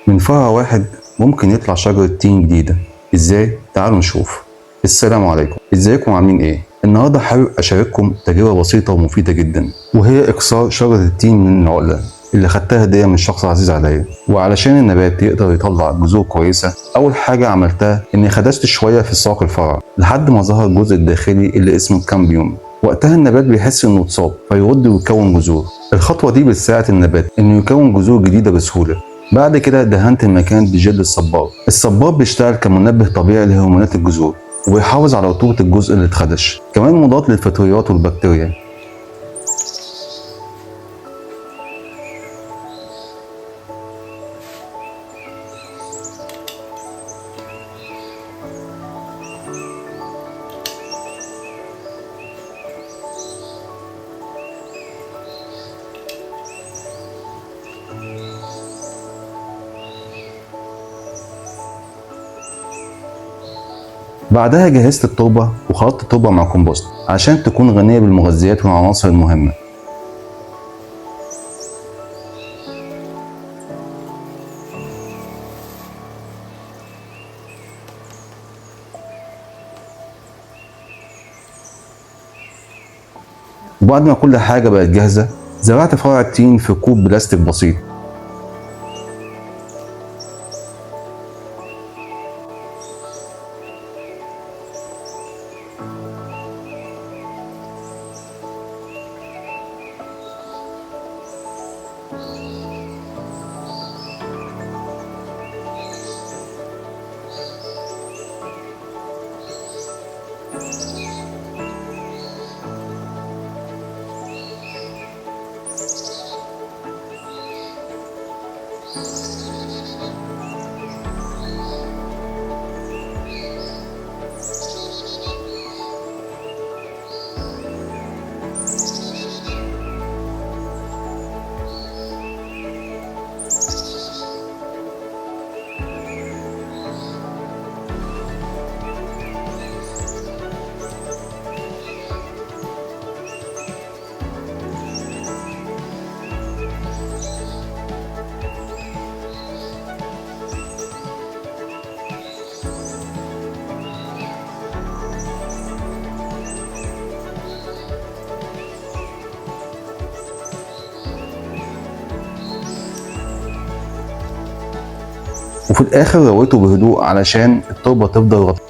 من فرع واحد ممكن يطلع شجرة تين جديدة. ازاي؟ تعالوا نشوف. السلام عليكم، ازيكم عاملين ايه؟ النهارده حابب اشارككم تجربة بسيطة ومفيدة جدا، وهي اكسار شجرة التين من العقلة اللي خدتها هدية من شخص عزيز عليا. وعلشان النبات يقدر يطلع جذور كويسة، اول حاجة عملتها اني خدشت شوية في ساق الفرع لحد ما ظهر الجزء الداخلي اللي اسمه الكامبيوم. وقتها النبات بيحس انه اتصاب فيرد ويكون جذور. الخطوة دي بتساعد النبات انه يكون جذور جديدة بسهولة. بعد كده دهنت المكان بجل الصبار. الصبار بيشتغل كمنبه طبيعي لهرمونات الجذور، وبيحافظ على رطوبة الجزء اللي اتخدش، كمان مضاد للفطريات والبكتيريا. بعدها جهزت التربة وخلطت التربة مع كومبوست عشان تكون غنية بالمغذيات والعناصر المهمة. وبعد ما كل حاجة بقت جاهزة، زرعت فرع التين في كوب بلاستيك بسيط. وفي الآخر رويته بهدوء علشان التربة تفضل رطبة.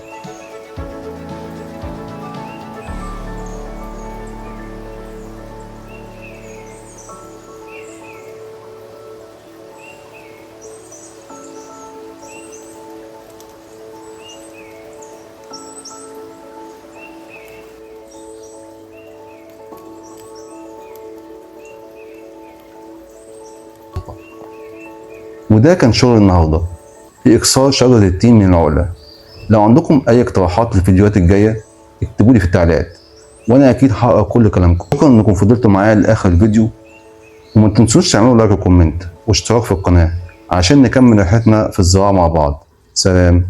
وده كان شغل النهارده في إكسار شجرة التين من العقلة. لو عندكم أي اقتراحات للفيديوهات الجاية اكتبوا لي في التعليقات، وأنا أكيد هقرا كل كلامكم. شكرا إنكم فضلتوا معايا لآخر الفيديو، وما تنسوش تعملوا لايك وكومنت واشتراك في القناة عشان نكمل رحلتنا في الزراعة مع بعض. سلام.